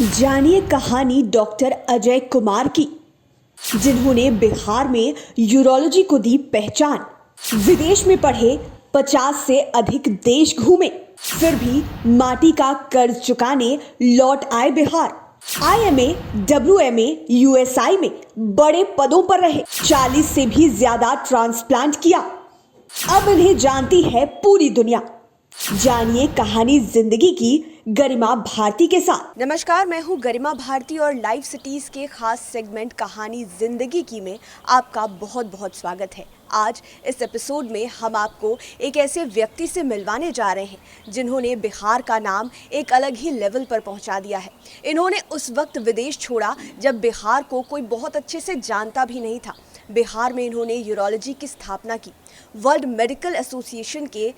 जानिए कहानी डॉक्टर अजय कुमार की, जिन्होंने बिहार में यूरोलॉजी को दी पहचान। विदेश में पढ़े, 50 से अधिक देश घूमे, फिर भी माटी का कर्ज चुकाने लौट आए बिहार। IMA, WMA, USI में बड़े पदों पर रहे, 40 से भी ज्यादा ट्रांसप्लांट किया। अब इन्हें जानती है पूरी दुनिया। जानिए कहानी जिंदगी की गरिमा भारती के साथ। नमस्कार, मैं हूं गरिमा भारती और लाइव सिटीज के खास सेगमेंट कहानी जिंदगी की में आपका बहुत बहुत स्वागत है। आज इस एपिसोड में हम आपको एक ऐसे व्यक्ति से मिलवाने जा रहे हैं जिन्होंने बिहार का नाम एक अलग ही लेवल पर पहुंचा दिया है। इन्होंने उस वक्त विदेश छोड़ा जब बिहार को कोई बहुत अच्छे से जानता भी नहीं था। बिहार में इन्होंने यूरोलॉजी की स्थापना की, वर्ल्ड मेडिकल एसोसिएशन के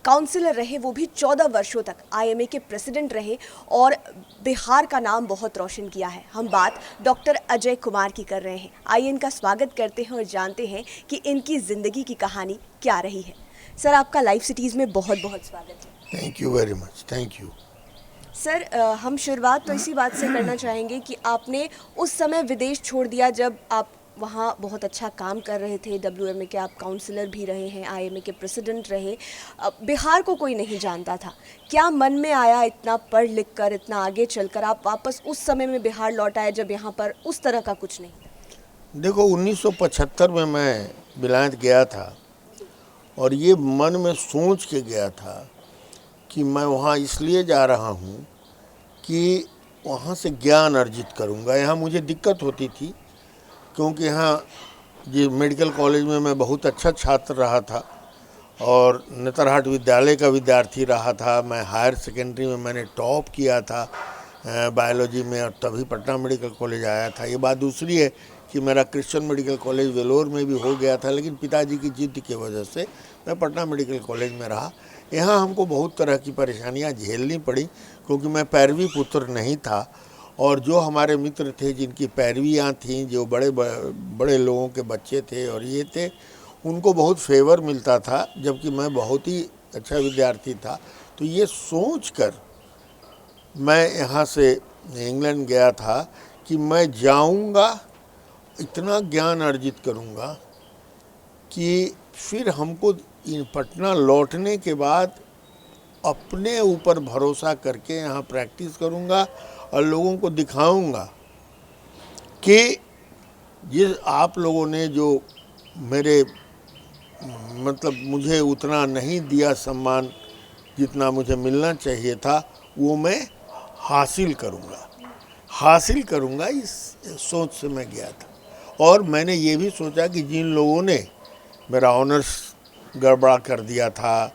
काउंसिलर रहे, वो भी 14 वर्षों तक IMA के प्रेसिडेंट रहे और बिहार का नाम बहुत रोशन किया है। हम बात डॉक्टर अजय कुमार की कर रहे हैं। आइए इनका स्वागत करते हैं और जानते हैं कि इनकी ज़िंदगी की कहानी क्या रही है। सर, आपका लाइव सिटीज़ में बहुत बहुत स्वागत है। Thank you very much, thank you. Sir, हम शुरुआत तो इसी बात से करना चाहेंगे कि आपने उस समय विदेश छोड़ दिया जब आप वहाँ बहुत अच्छा काम कर रहे थे। WMA के आप काउंसलर भी रहे हैं, IMA के प्रेसिडेंट रहे। बिहार को कोई नहीं जानता था। क्या मन में आया इतना पढ़ लिख कर, इतना आगे चलकर आप वापस उस समय में बिहार लौट आए जब यहाँ पर उस तरह का कुछ नहीं था? देखो, 1975 में मैं विलायत गया था और ये मन में सोच के गया था कि मैं वहाँ इसलिए जा रहा हूँ कि वहाँ से ज्ञान अर्जित करूँगा। यहाँ मुझे दिक्कत होती थी क्योंकि यहाँ जी मेडिकल कॉलेज में मैं बहुत अच्छा छात्र रहा था और नेतरहाट विद्यालय का विद्यार्थी रहा था। मैं हायर सेकेंडरी में मैंने टॉप किया था बायोलॉजी में और तभी पटना मेडिकल कॉलेज आया था। ये बात दूसरी है कि मेरा क्रिश्चियन मेडिकल कॉलेज वेलोर में भी हो गया था, लेकिन पिताजी की जिद की वजह से मैं पटना मेडिकल कॉलेज में रहा। यहाँ हमको बहुत तरह की परेशानियाँ झेलनी पड़ी क्योंकि मैं पैरवी पुत्र नहीं था और जो हमारे मित्र थे जिनकी पैरवियाँ थीं, जो बड़े बड़े लोगों के बच्चे थे और ये थे, उनको बहुत फेवर मिलता था, जबकि मैं बहुत ही अच्छा विद्यार्थी था। तो ये सोचकर मैं यहाँ से इंग्लैंड गया था कि मैं जाऊँगा, इतना ज्ञान अर्जित करूँगा कि फिर हमको पटना लौटने के बाद अपने ऊपर भरोसा करके यहाँ प्रैक्टिस करूँगा और लोगों को दिखाऊंगा कि जिस आप लोगों ने जो मेरे मतलब मुझे उतना नहीं दिया सम्मान जितना मुझे मिलना चाहिए था, वो मैं हासिल करूंगा। इस सोच से मैं गया था और मैंने ये भी सोचा कि जिन लोगों ने मेरा ऑनर्स गड़बड़ा कर दिया था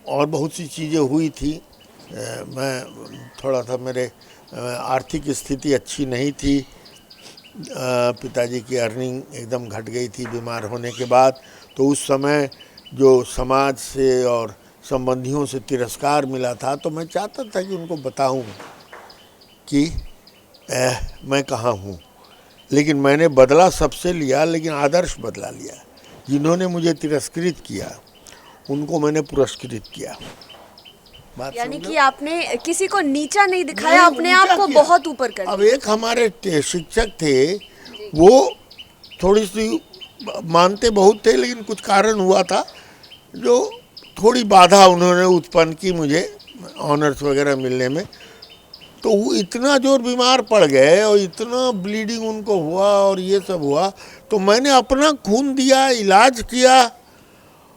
और बहुत सी चीज़ें हुई थी, मैं थोड़ा सा मेरे आर्थिक स्थिति अच्छी नहीं थी, पिताजी की अर्निंग एकदम घट गई थी बीमार होने के बाद। तो उस समय जो समाज से और संबंधियों से तिरस्कार मिला था, तो मैं चाहता था कि उनको बताऊं कि मैं कहाँ हूँ। लेकिन मैंने बदला सबसे लिया, लेकिन आदर्श बदला लिया। जिन्होंने मुझे तिरस्कृत किया उनको मैंने पुरस्कृत किया। यानी कि आपने किसी को नीचा नहीं दिखाया, अपने आप को बहुत ऊपर कर दिया। अब एक हमारे शिक्षक थे, वो थोड़ी सी मानते बहुत थे, लेकिन कुछ कारण हुआ था जो थोड़ी बाधा उन्होंने उत्पन्न की मुझे ऑनर्स वगैरह मिलने में। तो वो इतना जोर बीमार पड़ गए और इतना ब्लीडिंग उनको हुआ और ये सब हुआ, तो मैंने अपना खून दिया, इलाज किया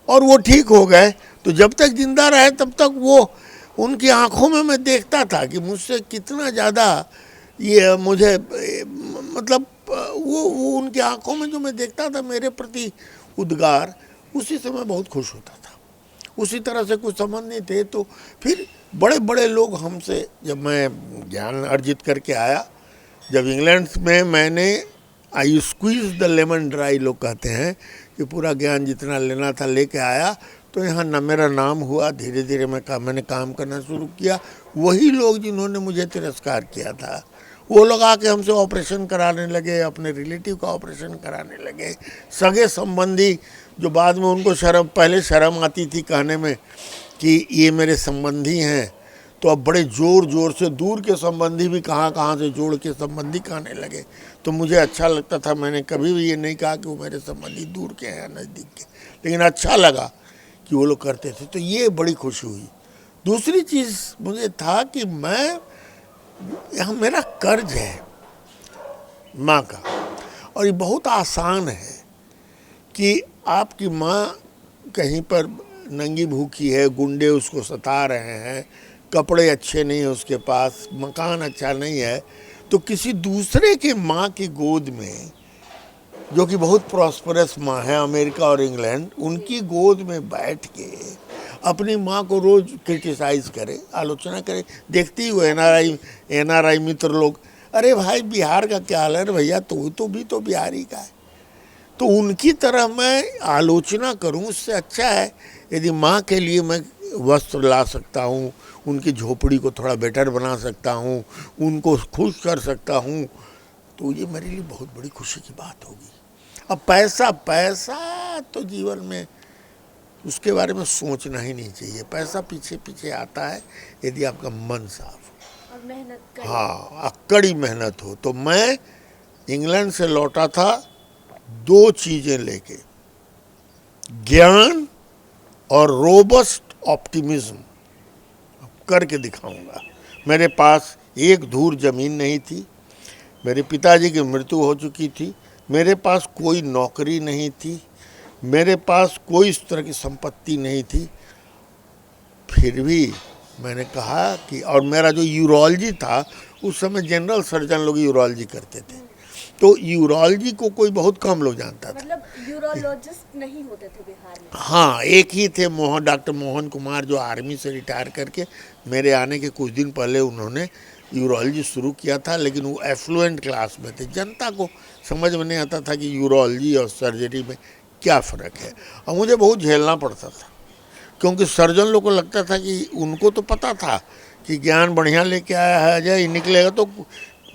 और वो ठीक हो गए। तो जब तक जिंदा रहे तब तक वो उनकी आंखों में मैं देखता था कि मुझसे कितना ज़्यादा ये मुझे मतलब वो उनकी आंखों में जो मैं देखता था मेरे प्रति उद्गार, उसी से मैं बहुत खुश होता था। उसी तरह से कुछ समझ नहीं थे। तो फिर बड़े बड़े लोग हमसे, जब मैं ज्ञान अर्जित करके आया, जब इंग्लैंड में मैंने आई स्क्वीज द लेमन ड्राई, लोग कहते हैं कि पूरा ज्ञान जितना लेना था लेके आया, तो यहाँ न मेरा नाम हुआ। धीरे धीरे मैंने काम करना शुरू किया। वही लोग जिन्होंने मुझे तिरस्कार किया था, वो लोग आके हमसे ऑपरेशन कराने लगे, अपने रिलेटिव का ऑपरेशन कराने लगे। सगे संबंधी जो बाद में उनको पहले शर्म आती थी कहने में कि ये मेरे संबंधी हैं, तो अब बड़े ज़ोर ज़ोर से दूर के संबंधी भी कहाँ कहाँ से जोड़ के संबंधी कहने लगे। तो मुझे अच्छा लगता था, मैंने कभी भी ये नहीं कहा कि वो मेरे संबंधी दूर के हैं नज़दीक के, लेकिन अच्छा लगा कि वो लोग करते थे, तो ये बड़ी खुशी हुई। दूसरी चीज़ मुझे था कि मैं यहाँ मेरा कर्ज है माँ का, और ये बहुत आसान है कि आपकी माँ कहीं पर नंगी भूखी है, गुंडे उसको सता रहे हैं, कपड़े अच्छे नहीं है उसके पास, मकान अच्छा नहीं है, तो किसी दूसरे के माँ की गोद में, जो कि बहुत प्रॉस्परस माँ है अमेरिका और इंग्लैंड, उनकी गोद में बैठ के अपनी माँ को रोज़ क्रिटिसाइज़ करे, आलोचना करे। देखती हो एनआरआई मित्र लोग, अरे भाई बिहार का क्या हाल है भैया, तो भी तो बिहारी का है। तो उनकी तरह मैं आलोचना करूं, उससे अच्छा है यदि माँ के लिए मैं वस्त्र ला सकता हूं, उनकी झोपड़ी को थोड़ा बेटर बना सकता हूं, उनको खुश कर सकता हूं, तो ये मेरे लिए बहुत बड़ी खुशी की बात होगी। अब पैसा तो जीवन में उसके बारे में सोचना ही नहीं चाहिए। पैसा पीछे पीछे आता है यदि आपका मन साफ हो और मेहनत करें। हाँ, कड़ी मेहनत हो। तो मैं इंग्लैंड से लौटा था 2 चीज़ें लेके, ज्ञान और रोबस्ट ऑप्टिमिज्म। करके दिखाऊंगा। मेरे पास एक धूर ज़मीन नहीं थी, मेरे पिताजी की मृत्यु हो चुकी थी, मेरे पास कोई नौकरी नहीं थी, मेरे पास कोई इस तरह की संपत्ति नहीं थी, फिर भी मैंने कहा कि, और मेरा जो यूरोलॉजी था, उस समय जनरल सर्जन लोग यूरोलॉजी करते थे, तो यूरोलॉजी को कोई बहुत कम लोग जानता था। मतलब यूरोलॉजिस्ट नहीं होते थे बिहार में? हाँ, एक ही थे, डॉक्टर मोहन कुमार, जो आर्मी से रिटायर करके मेरे आने के कुछ दिन पहले उन्होंने यूरोलॉजी शुरू किया था, लेकिन वो एफ्लुएंट क्लास में थे। जनता को समझ में नहीं आता था कि यूरोलॉजी और सर्जरी में क्या फ़र्क है, और मुझे बहुत झेलना पड़ता था, क्योंकि सर्जन लोग को लगता था कि उनको तो पता था कि ज्ञान बढ़िया लेके आया है, अजय निकलेगा। तो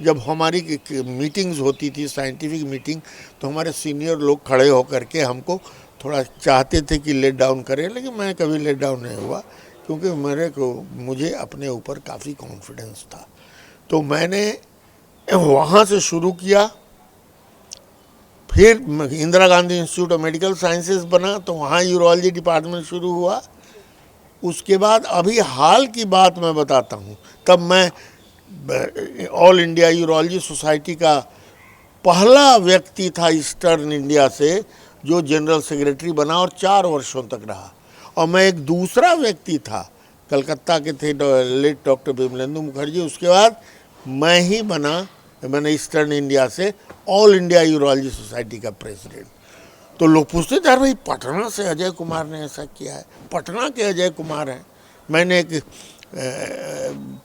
जब हमारी मीटिंग्स होती थी, साइंटिफिक मीटिंग, तो हमारे सीनियर लोग खड़े होकर के हमको थोड़ा चाहते थे कि लेट डाउन करें, लेकिन मैं कभी लेट डाउन नहीं हुआ, क्योंकि मुझे अपने ऊपर काफ़ी कॉन्फिडेंस था। तो मैंने वहाँ से शुरू किया, फिर Indira Gandhi institute of medical sciences बना, तो वहाँ यूरोलॉजी डिपार्टमेंट शुरू हुआ। उसके बाद अभी हाल की बात मैं बताता हूँ, तब मैं ऑल इंडिया यूरोलॉजी सोसाइटी का पहला व्यक्ति था ईस्टर्न इंडिया से जो जनरल सेक्रेटरी बना, और 4 वर्षों तक रहा। और मैं एक दूसरा व्यक्ति था, कलकत्ता के थे लेट डॉक्टर विमलेंदु मुखर्जी, उसके बाद मैं ही बना, मैंने ईस्टर्न इंडिया से ऑल इंडिया यूरोलॉजी सोसाइटी का प्रेसिडेंट। तो लोग पूछते थे, भाई पटना से अजय कुमार ने ऐसा किया है, पटना के अजय कुमार हैं। मैंने एक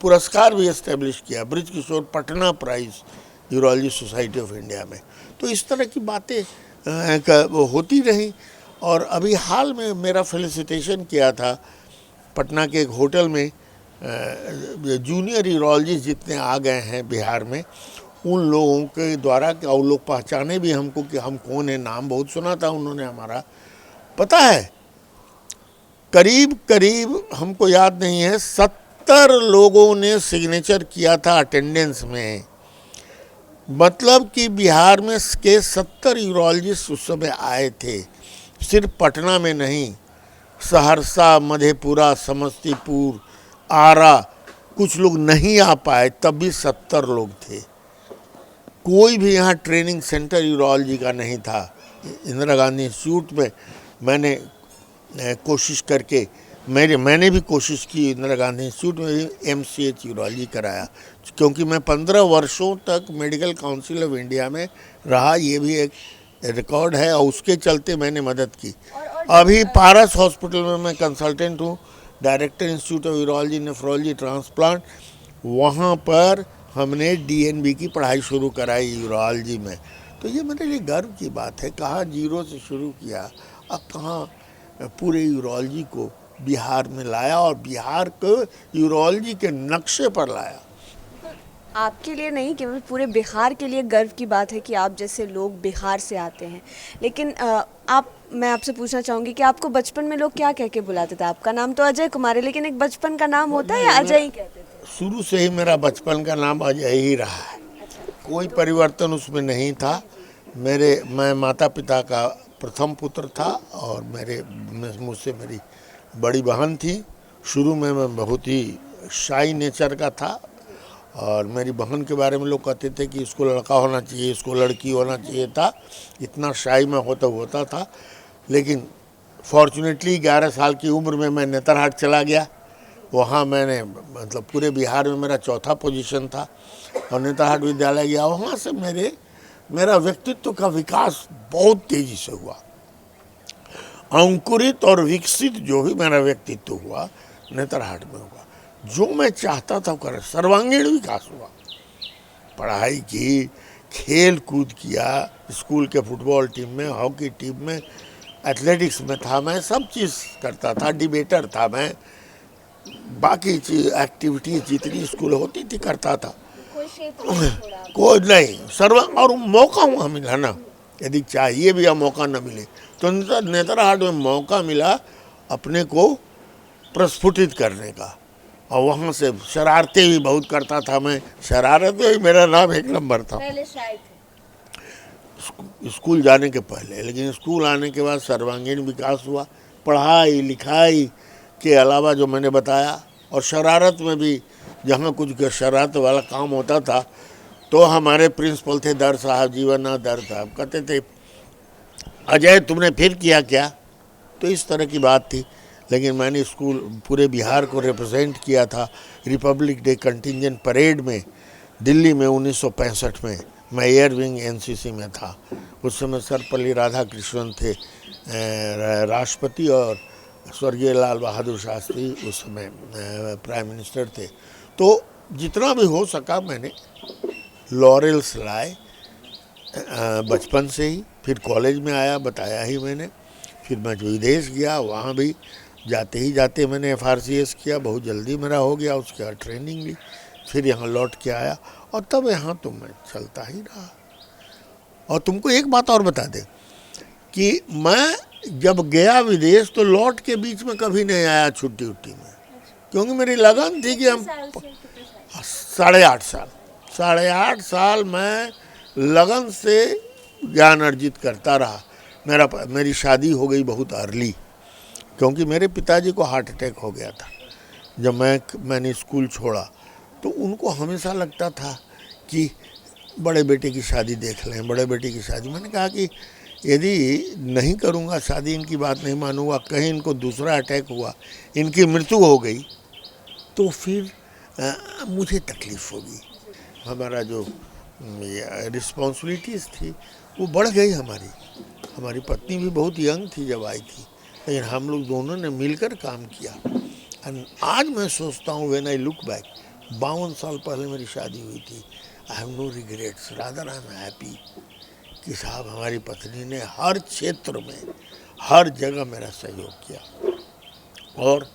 पुरस्कार भी इस्टेब्लिश किया, Brij Kishore Patna prize Urology Society of India में। तो इस तरह की बातें होती रही। और अभी हाल में मेरा फेलिसिटेशन किया था पटना के एक होटल में, जूनियर यूरोलॉजिस्ट जितने आ गए हैं बिहार में, उन लोगों के द्वारा, कि और लोग पहचाने भी हमको कि हम कौन है, नाम बहुत सुना था उन्होंने हमारा, पता है करीब हमको याद नहीं है, 70 लोगों ने सिग्नेचर किया था अटेंडेंस में। मतलब कि बिहार में के 70 यूरोलॉजिस्ट उस समय आए थे, सिर्फ पटना में नहीं, सहरसा, मधेपुरा, समस्तीपुर, आरा, कुछ लोग नहीं आ पाए, तब भी 70 लोग थे। कोई भी यहाँ ट्रेनिंग सेंटर यूरोलॉजी का नहीं था। इंदिरा गांधी इंस्टीट्यूट में मैंने कोशिश करके, मैंने भी कोशिश की, इंदिरा गांधी इंस्टीट्यूट में भी MCH यूरोलॉजी कराया, क्योंकि मैं 15 वर्षों तक मेडिकल काउंसिल ऑफ इंडिया में रहा, ये भी एक रिकॉर्ड है, और उसके चलते मैंने मदद की। अभी पारस हॉस्पिटल में मैं कंसल्टेंट हूँ, director institute of urology nephrology transplant. वहाँ पर हमने DNB की पढ़ाई शुरू कराई यूरोलॉजी में। तो ये मेरे लिए गर्व की बात है, कहाँ जीरो से शुरू किया, अब कहाँ पूरे यूरोलॉजी को बिहार में लाया, और बिहार को यूरोलॉजी के नक्शे पर लाया। आपके लिए नहीं, केवल पूरे बिहार के लिए गर्व की बात है कि आप जैसे लोग बिहार से आते हैं। लेकिन मैं आपसे पूछना चाहूँगी कि आपको बचपन में लोग क्या कह के बुलाते थे? आपका नाम तो अजय कुमार है, लेकिन एक बचपन का नाम होता है या अजय ही कहते थे? शुरू से ही मेरा बचपन का नाम अजय ही रहा है, कोई परिवर्तन उसमें नहीं था। मैं माता पिता का प्रथम पुत्र था और मुझसे मेरी बड़ी बहन थी। शुरू में मैं बहुत ही शाई नेचर का था और मेरी बहन के बारे में लोग कहते थे कि इसको लड़का होना चाहिए, इसको लड़की होना चाहिए था। इतना शाई में होता था। लेकिन फॉर्चुनेटली 11 साल की उम्र में मैं नेतरहाट चला गया। वहाँ मैंने मतलब पूरे बिहार में मेरा चौथा पोजीशन था और नेतरहाट विद्यालय गया। वहाँ से मेरा व्यक्तित्व का विकास बहुत तेज़ी से हुआ। अंकुरित और विकसित जो भी मेरा व्यक्तित्व हुआ नेतरहाट में हुआ। जो मैं चाहता था कर सर्वांगीण विकास हुआ। पढ़ाई की, खेल कूद किया, स्कूल के फुटबॉल टीम में, हॉकी टीम में, एथलेटिक्स में था मैं, सब चीज़ करता था। डिबेटर था मैं, बाकी चीज एक्टिविटीज जितनी स्कूल होती थी करता था। कोई नहीं और मौका वहाँ मिला ना। यदि चाहिए भी या मौका न मिले तो नेतरहाट में मौका मिला अपने को प्रस्फुटित करने का। और वहाँ से शरारतें भी बहुत करता था मैं। शरारत में मेरा नाम एक नंबर था स्कूल जाने के पहले। लेकिन स्कूल आने के बाद सर्वांगीण विकास हुआ। पढ़ाई लिखाई के अलावा जो मैंने बताया, और शरारत में भी जहाँ कुछ शरारत वाला काम होता था तो हमारे प्रिंसिपल थे दर साहब, जीवननाथ दर साहब, कहते थे अजय तुमने फिर किया क्या? तो इस तरह की बात थी। लेकिन मैंने स्कूल पूरे बिहार को रिप्रेजेंट किया था रिपब्लिक डे कंटिंजेंट परेड में दिल्ली में 1965 में। मैं एयर विंग एनसीसी में था। उस समय सर्वपल्ली राधाकृष्णन थे राष्ट्रपति और स्वर्गीय लाल बहादुर शास्त्री उस समय प्राइम मिनिस्टर थे। तो जितना भी हो सका मैंने लॉरेल्स लाए बचपन से ही। फिर कॉलेज में आया, बताया ही मैंने। फिर मैं विदेश गया, वहाँ भी जाते मैंने FRCS किया, बहुत जल्दी मेरा हो गया। उसके बाद ट्रेनिंग ली, फिर यहाँ लौट के आया और तब यहाँ तो मैं चलता ही रहा। और तुमको एक बात और बता दें कि मैं जब गया विदेश तो लौट के बीच में कभी नहीं आया छुट्टी उट्टी में, क्योंकि मेरी लगन थी कि हम 8.5 साल मैं लगन से ज्ञान अर्जित करता रहा। मेरी शादी हो गई बहुत अर्ली, क्योंकि मेरे पिताजी को हार्ट अटैक हो गया था जब मैंने स्कूल छोड़ा। तो उनको हमेशा लगता था कि बड़े बेटे की शादी देख लें, बड़े बेटे की शादी। मैंने कहा कि यदि नहीं करूँगा शादी, इनकी बात नहीं मानूंगा, कहीं इनको दूसरा अटैक हुआ, इनकी मृत्यु हो गई तो फिर मुझे तकलीफ़ होगी। हमारा जो रिस्पॉन्सिबिलिटीज़ थी वो बढ़ गई। हमारी पत्नी भी बहुत यंग थी जब आई थी, लेकिन हम लोग दोनों ने मिलकर काम किया। एंड आज मैं सोचता हूँ व्हेन आई लुक बैक, 52 साल पहले मेरी शादी हुई थी। I have no regrets, rather I am happy कि साहब हमारी पत्नी ने हर क्षेत्र में हर जगह मेरा सहयोग किया और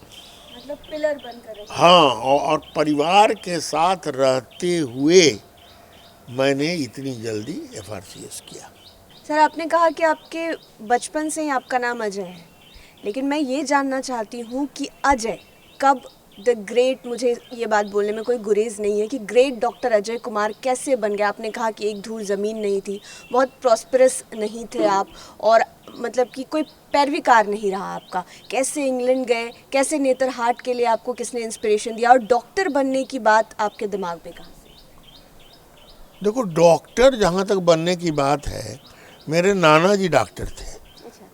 मतलब पिलर बनकर। हाँ, और परिवार के साथ रहते हुए मैंने इतनी जल्दी FRCS किया। सर, आपने कहा कि आपके बचपन से ही आपका नाम अजय है, लेकिन मैं ये जानना चाहती हूँ कि अजय कब द ग्रेट, मुझे ये बात बोलने में कोई गुरेज नहीं है कि ग्रेट डॉक्टर अजय कुमार कैसे बन गया? आपने कहा कि एक धूल ज़मीन नहीं थी, बहुत प्रॉस्परस नहीं थे आप, और मतलब कि कोई पैरवीकार नहीं रहा आपका। कैसे इंग्लैंड गए, कैसे नेतरहाट के लिए आपको किसने इंस्पिरेशन दिया, और डॉक्टर बनने की बात आपके दिमाग में कहाँ से? देखो, डॉक्टर जहाँ तक बनने की बात है, मेरे नाना जी डॉक्टर थे।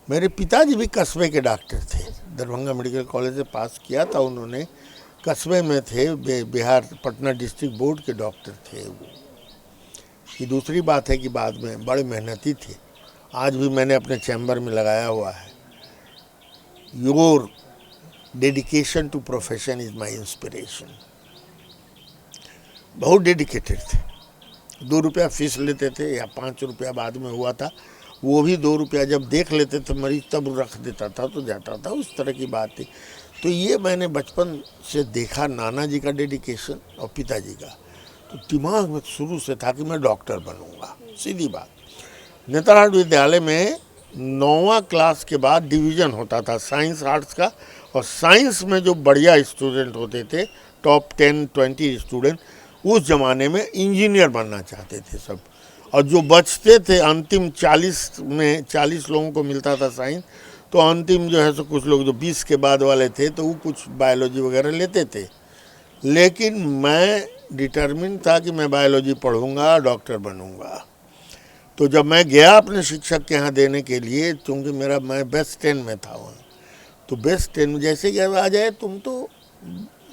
मेरे पिताजी भी कस्बे के डॉक्टर थे। दरभंगा मेडिकल कॉलेज से पास किया था उन्होंने, कस्बे में थे, बिहार पटना डिस्ट्रिक्ट बोर्ड के डॉक्टर थे। ये दूसरी बात है कि बाद में बड़े मेहनती थे। आज भी मैंने अपने चैम्बर में लगाया हुआ है, your dedication to profession is my inspiration. बहुत डेडिकेटेड थे। 2 रुपया फीस लेते थे या 5 रुपया बाद में हुआ था, वो भी 2 रुपया जब देख लेते थे मरीज तब रख देता था तो जाता था, उस तरह की बात थी। तो ये मैंने बचपन से देखा, नाना जी का डेडिकेशन और पिताजी का। तो दिमाग में शुरू से था कि मैं डॉक्टर बनूंगा, सीधी बात। नेतरहाट विद्यालय में 9वां क्लास के बाद डिवीज़न होता था साइंस आर्ट्स का, और साइंस में जो बढ़िया स्टूडेंट होते थे, टॉप 10-20 स्टूडेंट, उस ज़माने में इंजीनियर बनना चाहते थे सब। और जो बचते थे अंतिम 40 में 40 लोगों को मिलता था साइंस, तो अंतिम जो है सो कुछ लोग जो 20 के बाद वाले थे तो वो कुछ बायोलॉजी वगैरह लेते थे। लेकिन मैं डिटरमिन था कि मैं बायोलॉजी पढ़ूंगा, डॉक्टर बनूंगा। तो जब मैं गया अपने शिक्षक के यहाँ देने के लिए, क्योंकि मैं बेस्ट 10 में था वहाँ, तो बेस्ट 10 में जैसे कि आ जाए तुम तो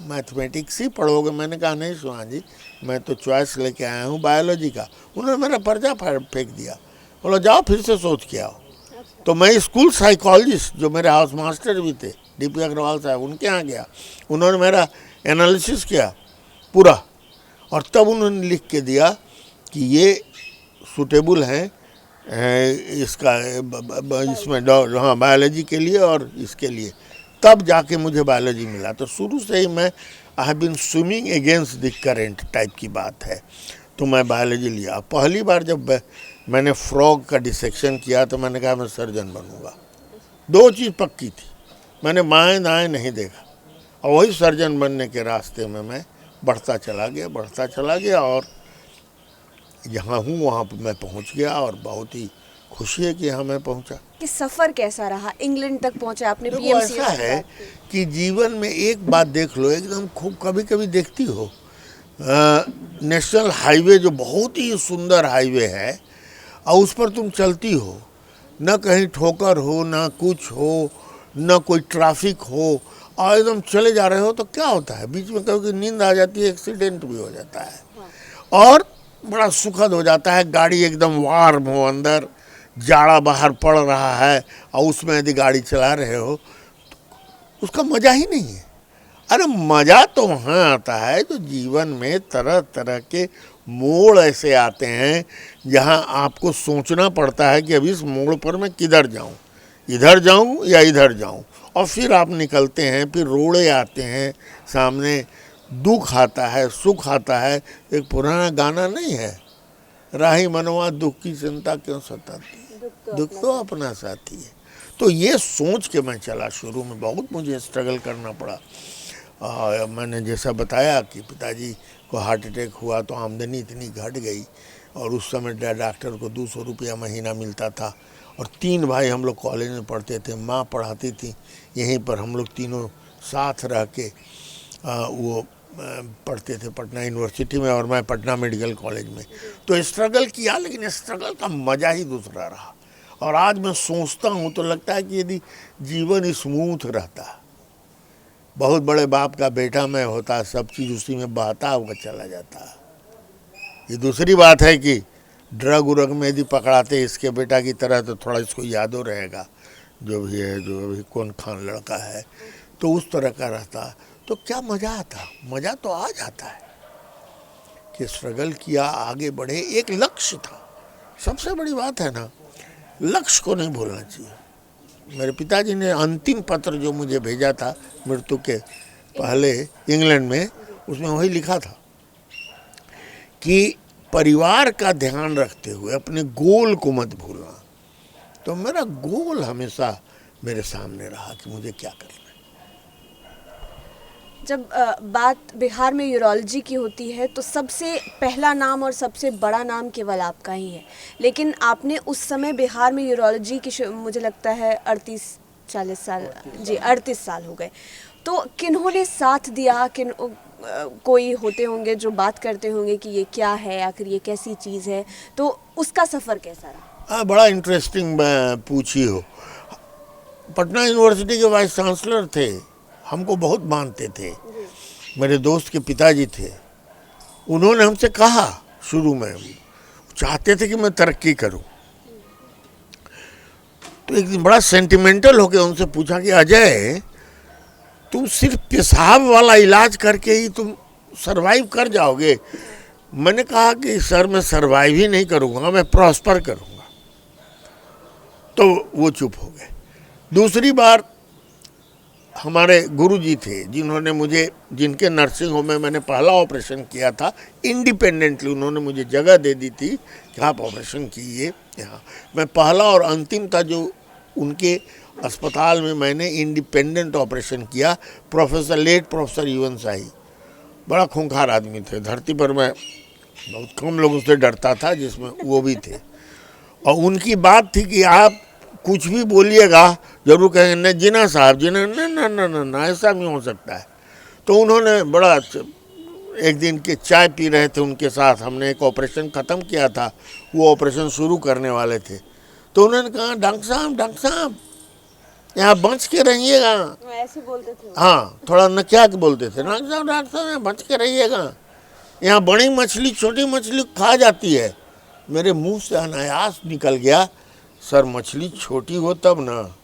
मैथमेटिक्स ही पढ़ोगे। मैंने कहा नहीं सुहान जी, मैं तो चॉइस लेके आया हूँ बायोलॉजी का। उन्होंने मेरा पर्चा फेंक दिया, बोला जाओ फिर से सोच के आओ। तो मैं स्कूल साइकोलॉजिस्ट जो मेरे हाउस मास्टर भी थे, DP अग्रवाल साहब, उनके यहाँ गया। उन्होंने मेरा एनालिसिस किया पूरा, और तब उन्होंने लिख के दिया कि ये सूटेबल है इसका इसमें हाँ बायोलॉजी के लिए और इसके लिए। तब जाके मुझे बायोलॉजी मिला। तो शुरू से ही मैं I have been swimming against the current type की बात है। तो मैं बायोलॉजी लिया। पहली बार जब मैंने फ्रॉग का डिसेक्शन किया तो मैंने कहा मैं सर्जन बनूंगा। 2 चीज़ पक्की थी, मैंने बाएं दाएं नहीं देखा, और वही सर्जन बनने के रास्ते में मैं बढ़ता चला गया, और जहाँ हूँ वहाँ पर मैं पहुँच गया, और बहुत ही खुशी है कि यहाँ मैं पहुँचा। कि सफ़र कैसा रहा, इंग्लैंड तक पहुंचे आपने? देखो ऐसा है कि जीवन में एक बात देख लो, एकदम खूब कभी कभी देखती हो, नेशनल हाईवे जो बहुत ही सुंदर हाईवे है, और उस पर तुम चलती हो, न कहीं ठोकर हो, ना कुछ हो, न कोई ट्रैफिक हो, और एकदम चले जा रहे हो, तो क्या होता है बीच में कभी नींद आ जाती है, एक्सीडेंट भी हो जाता है, और बड़ा सुखद हो जाता है। गाड़ी एकदम वार्म हो, अंदर जाड़ा बाहर पड़ रहा है, और उसमें यदि गाड़ी चला रहे हो तो उसका मज़ा ही नहीं है। अरे मज़ा तो वहाँ आता है जो जीवन में तरह तरह के मोड़ ऐसे आते हैं जहाँ आपको सोचना पड़ता है कि अभी इस मोड़ पर मैं किधर जाऊँ, इधर जाऊँ या इधर जाऊँ, और फिर आप निकलते हैं, फिर रोड़े आते हैं सामने, दुख आता है, सुख आता है। एक पुराना गाना नहीं है, राही मनवा दुख की चिंता क्यों सताती है, दुख तो अपना साथी है। तो ये सोच के मैं चला। शुरू में बहुत मुझे स्ट्रगल करना पड़ा। मैंने जैसा बताया कि पिताजी को हार्ट अटैक हुआ तो आमदनी इतनी घट गई, और उस समय डॉक्टर को 200 रुपया महीना मिलता था, और 3 भाई हम लोग कॉलेज में पढ़ते थे। माँ पढ़ाती थी यहीं पर, हम लोग तीनों साथ रह के वो पढ़ते थे पटना यूनिवर्सिटी में, और मैं पटना मेडिकल कॉलेज में। तो स्ट्रगल किया, लेकिन स्ट्रगल का मज़ा ही दूसरा रहा। और आज मैं सोचता हूँ तो लगता है कि यदि जीवन स्मूथ रहता, बहुत बड़े बाप का बेटा मैं होता, सब चीज़ उसी में बहता हुआ चला जाता। ये दूसरी बात है कि ड्रग उरग में यदि पकड़ाते इसके बेटा की तरह, तो थोड़ा इसको याद हो रहेगा जो भी है, जो अभी कौन खान लड़का है, तो उस तरह का रहता तो क्या मज़ा आता। मज़ा तो आ जाता है कि स्ट्रगल किया, आगे बढ़े, एक लक्ष्य था। सबसे बड़ी बात है ना, लक्ष्य को नहीं भूलना चाहिए। मेरे पिताजी ने अंतिम पत्र जो मुझे भेजा था मृत्यु के पहले इंग्लैंड में, उसमें वही लिखा था कि परिवार का ध्यान रखते हुए अपने गोल को मत भूलना। तो मेरा गोल हमेशा मेरे सामने रहा कि मुझे क्या करना है। जब बात बिहार में यूरोलॉजी की होती है तो सबसे पहला नाम और सबसे बड़ा नाम केवल आपका ही है, लेकिन आपने उस समय बिहार में यूरोलॉजी की मुझे लगता है 38-40 साल, जी 38 साल हो गए। तो किन्होंने साथ दिया, कोई होते होंगे जो बात करते होंगे कि ये क्या है, आखिर ये कैसी चीज़ है, तो उसका सफ़र कैसा रहा? हाँ, बड़ा इंटरेस्टिंग पूछी हो। पटना यूनिवर्सिटी के वाइस चांसलर थे, हमको बहुत मानते थे। मेरे दोस्त के पिताजी थे, उन्होंने हमसे कहा शुरू में, चाहते थे कि मैं तरक्की करूं। तो एक दिन बड़ा सेंटिमेंटल होकर उनसे पूछा कि अजय, तुम सिर्फ पेशाब वाला इलाज करके ही तुम सरवाइव कर जाओगे? मैंने कहा कि सर मैं सरवाइव ही नहीं करूंगा, मैं प्रॉस्पर करूंगा। तो वो चुप हो गए। दूसरी बार हमारे गुरुजी थे जिन्होंने मुझे, जिनके नर्सिंग होम में मैंने पहला ऑपरेशन किया था, इंडिपेंडेंटली उन्होंने मुझे जगह दे दी थी कि आप ऑपरेशन कीजिए यहाँ। मैं पहला और अंतिम था जो उनके अस्पताल में मैंने इंडिपेंडेंट ऑपरेशन किया। लेट प्रोफेसर यूएन शाही बड़ा खूंखार आदमी थे, धरती पर मैं बहुत कम लोगों से डरता था जिसमें वो भी थे। और उनकी बात थी कि आप कुछ भी बोलिएगा जरूर कहेंगे नहीं जिना साहब जिना, ना ना ना ना ना ऐसा नहीं हो सकता है। तो उन्होंने बड़ा, एक दिन के चाय पी रहे थे उनके साथ, हमने एक ऑपरेशन ख़त्म किया था, वो ऑपरेशन शुरू करने वाले थे। तो उन्होंने कहा डॉक्टर साहब यहाँ बच के रहिएगा, ऐसे बोलते थे। हाँ थोड़ा नकिया के बोलते थे, डॉक्टर साहब यहाँ बच के रहिएगा, यहाँ बड़ी मछली छोटी मछली खा जाती है। मेरे मुंह से अनायास निकल गया, सर मछली छोटी हो तब ना।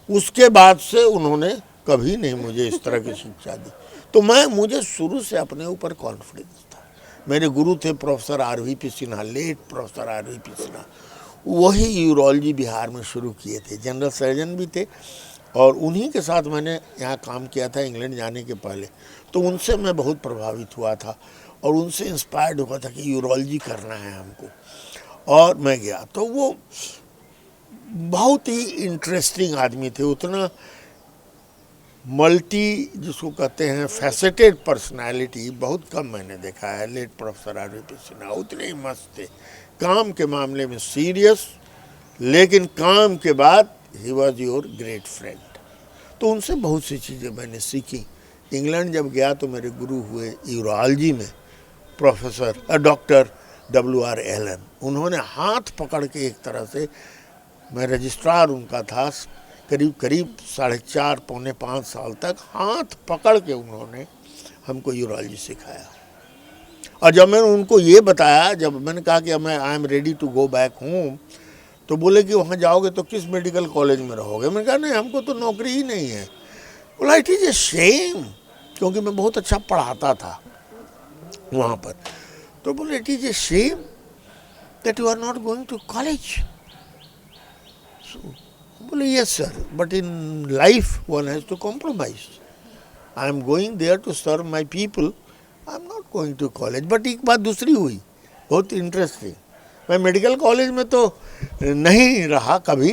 उसके बाद से उन्होंने कभी नहीं मुझे इस तरह की शिक्षा दी। तो मुझे शुरू से अपने ऊपर कॉन्फिडेंस था। मेरे गुरु थे professor RVP Sinha, late professor RVP Sinha, वही यूरोलॉजी बिहार में शुरू किए थे, जनरल सर्जन भी थे, और उन्हीं के साथ मैंने यहाँ काम किया था इंग्लैंड जाने के पहले। तो उनसे मैं बहुत प्रभावित हुआ था और उनसे इंस्पायर्ड हुआ था कि यूरोलॉजी करना है हमको, और मैं गया। तो वो बहुत ही इंटरेस्टिंग आदमी थे, उतना मल्टी जिसको कहते हैं फैसेटेड पर्सनालिटी बहुत कम मैंने देखा है। लेट प्रोफेसर RVP सिन्हा उतने ही मस्त थे, काम के मामले में सीरियस, लेकिन काम के बाद he was your great friend. तो उनसे बहुत सी चीज़ें मैंने सीखी। इंग्लैंड जब गया तो मेरे गुरु हुए यूरोलॉजी में डॉक्टर WR एलन। उन्होंने हाथ पकड़ के, एक तरह से मैं रजिस्ट्रार उनका था, करीब 4.5 पौने 5 साल तक हाथ पकड़ के उन्होंने हमको यूरोलॉजी सिखाया। और जब मैंने उनको ये बताया, जब मैंने कहा कि I am ready to go back home, तो बोले कि वहाँ जाओगे तो किस मेडिकल कॉलेज में रहोगे। मैंने कहा नहीं, हमको तो नौकरी ही नहीं है। बोला इट इज़ ए शेम, क्योंकि मैं बहुत अच्छा पढ़ाता था वहाँ पर। तो बोले it is a shame that you are not going to college. बोले yes sir, but in life one has to compromise. I am going there to serve my people, I am not going to college. But एक बात दूसरी हुई, बहुत interesting. मैं medical college में तो नहीं रहा कभी,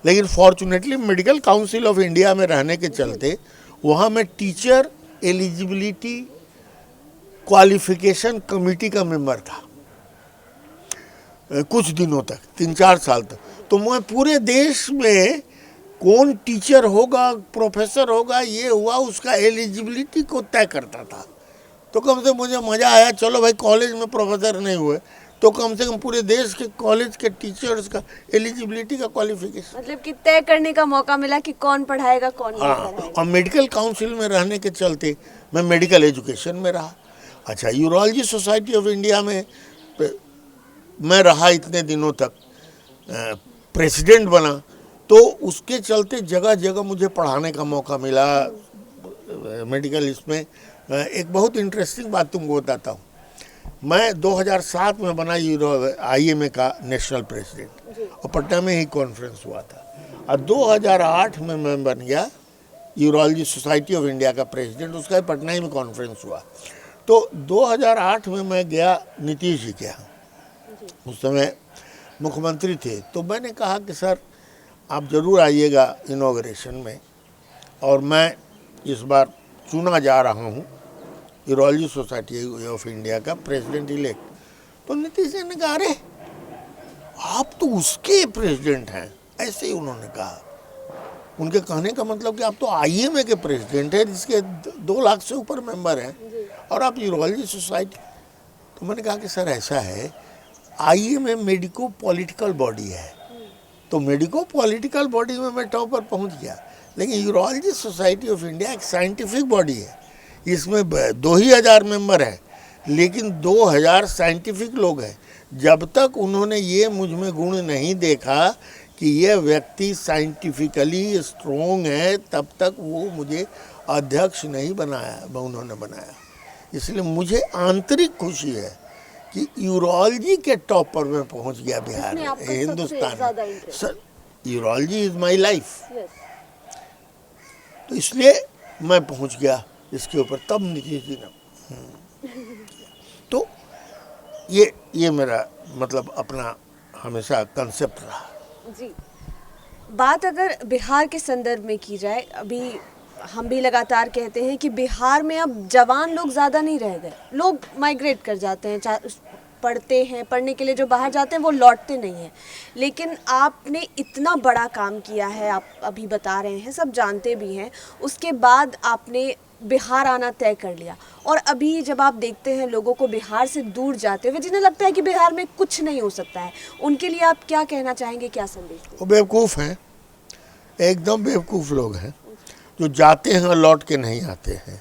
लेकिन fortunately medical council of India में रहने के चलते वहाँ मैं टीचर एलिजिबिलिटी क्वालिफिकेशन कमेटी का मेंबर था कुछ दिनों तक, 3-4 साल तक। तो मैं पूरे देश में कौन टीचर होगा, प्रोफेसर होगा, ये हुआ, उसका एलिजिबिलिटी को तय करता था। तो कम से मुझे मज़ा आया, चलो भाई कॉलेज में प्रोफेसर नहीं हुए तो कम से कम पूरे देश के कॉलेज के टीचर्स का एलिजिबिलिटी का क्वालिफिकेशन, मतलब कि तय करने का मौका मिला कि कौन पढ़ाएगा कौन नहीं पढ़ाएगा। और मेडिकल काउंसिल में रहने के चलते मैं मेडिकल एजुकेशन में रहा। अच्छा, यूरोलॉजी सोसाइटी ऑफ इंडिया में मैं रहा इतने दिनों तक, प्रेसिडेंट बना, तो उसके चलते जगह जगह मुझे पढ़ाने का मौका मिला मेडिकल। इसमें एक बहुत इंटरेस्टिंग बात तुमको बताता हूँ। मैं 2007 में बना IMA का नेशनल प्रेसिडेंट, और पटना में ही कॉन्फ्रेंस हुआ था। और 2008 में मैं बन गया यूरोलॉजी सोसाइटी ऑफ इंडिया का प्रेसिडेंट, उसका पटना ही में कॉन्फ्रेंस हुआ। तो 2008 में मैं गया नीतीश जी के यहाँ, उस समय मुख्यमंत्री थे। तो मैंने कहा कि सर आप ज़रूर आइएगा इनॉग्रेशन में, और मैं इस बार चुना जा रहा हूँ यूरोलॉजी सोसाइटी ऑफ इंडिया का प्रेसिडेंट इलेक्ट। तो नीतीश जी ने कहा अरे आप तो उसके प्रेसिडेंट हैं, ऐसे ही उन्होंने कहा। उनके कहने का मतलब कि आप तो IMA के प्रेसिडेंट हैं जिसके 2 लाख से ऊपर मेंबर हैं, और आप यूरोलॉजी सोसाइटी। तो मैंने कहा कि सर ऐसा है, IMA मेडिको पॉलिटिकल बॉडी है, तो मेडिको पॉलिटिकल बॉडी में मैं टॉप पर पहुँच गया, लेकिन यूरोलॉजी सोसाइटी ऑफ इंडिया एक साइंटिफिक बॉडी है, इसमें 2,000 मेंबर हैं, लेकिन 2,000 साइंटिफिक लोग हैं। जब तक उन्होंने ये मुझ में गुण नहीं देखा कि ये व्यक्ति साइंटिफिकली स्ट्रोंग है, तब तक वो मुझे अध्यक्ष नहीं बनाया, उन्होंने बनाया। इसलिए मुझे आंतरिक खुशी है कि यूरोलॉजी के टॉप पर मैं पहुंच गया बिहार में, हिंदुस्तान में। Sir urology is my life. तो इसलिए मैं पहुंच गया इसके ऊपर, तब नीतीश जी ने तो ये मेरा मतलब अपना हमेशा कंसेप्ट रहा। जी, बात अगर बिहार के संदर्भ में की जाए, अभी हम भी लगातार कहते हैं कि बिहार में अब जवान लोग ज़्यादा नहीं रह गए, लोग माइग्रेट कर जाते हैं, पढ़ते हैं, पढ़ने के लिए जो बाहर जाते हैं वो लौटते नहीं हैं। लेकिन आपने इतना बड़ा काम किया है, आप अभी बता रहे हैं, सब जानते भी हैं, उसके बाद आपने बिहार आना तय कर लिया, और अभी जब आप देखते हैं लोगों को बिहार से दूर जाते हुए, जिन्हें लगता है कि बिहार में कुछ नहीं हो सकता है, उनके लिए आप क्या कहना चाहेंगे, क्या संदेश देंगे? वो बेवकूफ़ हैं, एकदम बेवकूफ़ लोग हैं जो जाते हैं और लौट के नहीं आते हैं।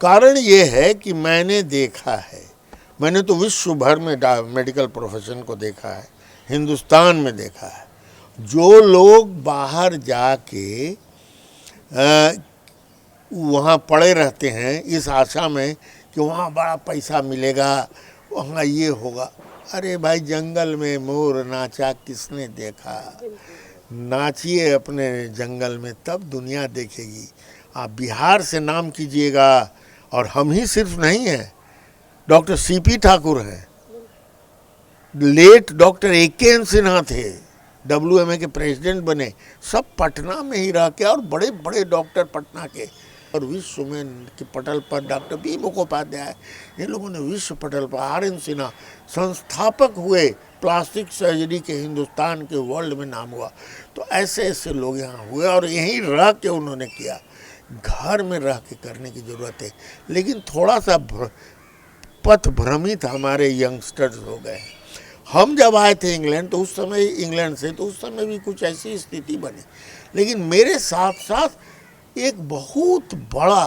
कारण ये है कि मैंने देखा है, मैंने तो विश्व भर में मेडिकल प्रोफेशन को देखा है, हिंदुस्तान में देखा है, जो लोग बाहर जाके वहाँ पड़े रहते हैं इस आशा में कि वहाँ बड़ा पैसा मिलेगा, वहाँ ये होगा। अरे भाई, जंगल में मोर नाचा किसने देखा? नाचिए अपने जंगल में, तब दुनिया देखेगी। आप बिहार से नाम कीजिएगा, और हम ही सिर्फ नहीं हैं, डॉक्टर सीपी ठाकुर हैं, लेट डॉक्टर AK सिन्हा थे, WMA के प्रेसिडेंट बने, सब पटना में ही रह के, और बड़े बड़े डॉक्टर पटना के, और विश्व में के पटल पर डॉक्टर B मुखोपाध्याय, इन लोगों ने विश्व पटल पर, RN सिन्हा संस्थापक हुए प्लास्टिक सर्जरी के, हिंदुस्तान के, वर्ल्ड में नाम हुआ। तो ऐसे ऐसे लोग यहाँ हुए, और यहीं रह के उन्होंने किया। घर में रह के करने की ज़रूरत है, लेकिन थोड़ा सा पथ भ्रमित हमारे यंगस्टर्स हो गए। हम जब आए थे इंग्लैंड, तो उस समय इंग्लैंड से, तो उस समय भी कुछ ऐसी स्थिति बनी, लेकिन मेरे साथ साथ एक बहुत बड़ा